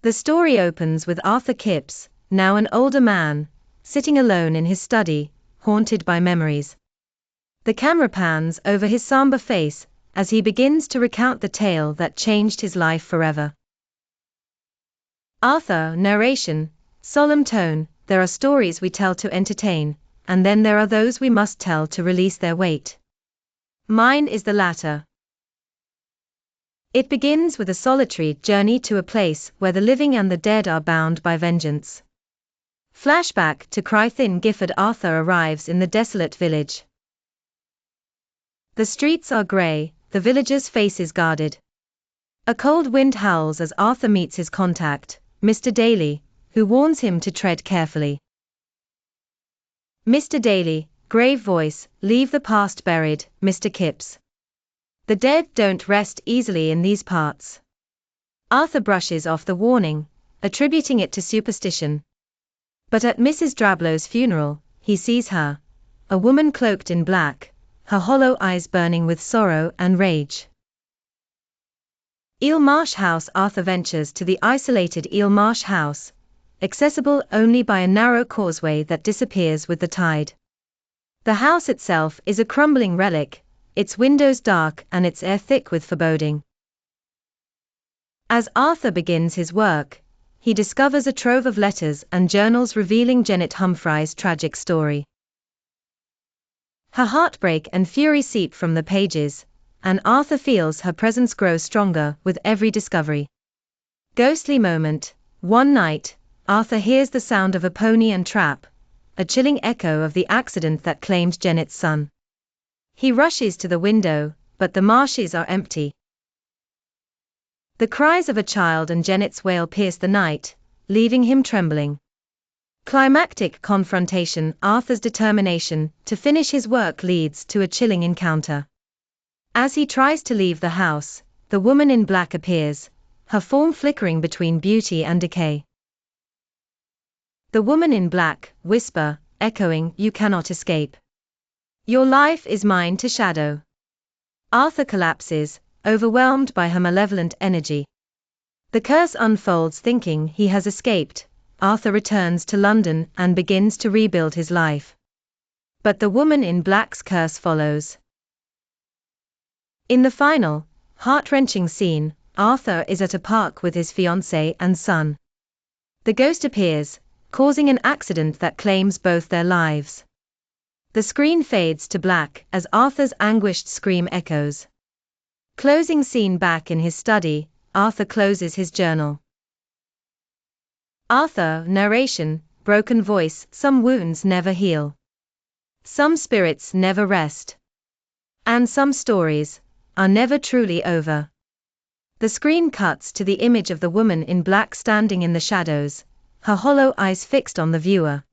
The story opens with Arthur Kipps, now an older man, sitting alone in his study, haunted by memories. The camera pans over his somber face as he begins to recount the tale that changed his life forever. Arthur, narration, solemn tone. There are stories we tell to entertain, and then there are those we must tell to release their weight. Mine is the latter. It begins with a solitary journey to a place where the living and the dead are bound by vengeance. Flashback to Crythin Gifford. Arthur arrives in the desolate village. The streets are grey, the villagers' faces guarded. A cold wind howls as Arthur meets his contact, Mr. Daly, who warns him to tread carefully. Mr. Daly, grave voice, leave the past buried, Mr. Kipps. The dead don't rest easily in these parts. Arthur brushes off the warning, attributing it to superstition. But at Mrs. Drablow's funeral, he sees her, a woman cloaked in black, her hollow eyes burning with sorrow and rage. Eel Marsh House. Arthur ventures to the isolated Eel Marsh House, accessible only by a narrow causeway that disappears with the tide. The house itself is a crumbling relic, its windows dark and its air thick with foreboding. As Arthur begins his work, he discovers a trove of letters and journals revealing Janet Humphrey's tragic story. Her heartbreak and fury seep from the pages, and Arthur feels her presence grow stronger with every discovery. Ghostly moment. One night, Arthur hears the sound of a pony and trap, a chilling echo of the accident that claimed Janet's son. He rushes to the window, but the marshes are empty. The cries of a child and Janet's wail pierce the night, leaving him trembling. Climactic confrontation. Arthur's determination to finish his work leads to a chilling encounter. As he tries to leave the house, the woman in black appears, her form flickering between beauty and decay. The woman in black, whisper, echoing, "You cannot escape. Your life is mine to shadow." Arthur collapses, overwhelmed by her malevolent energy. The curse unfolds. Thinking he has escaped, Arthur returns to London and begins to rebuild his life. But the woman in black's curse follows. In the final, heart-wrenching scene, Arthur is at a park with his fiancée and son. The ghost appears, causing an accident that claims both their lives. The screen fades to black as Arthur's anguished scream echoes. Closing scene. Back in his study, Arthur closes his journal. Arthur, narration, broken voice. Some wounds never heal. Some spirits never rest. And some stories are never truly over. The screen cuts to the image of the woman in black standing in the shadows, her hollow eyes fixed on the viewer.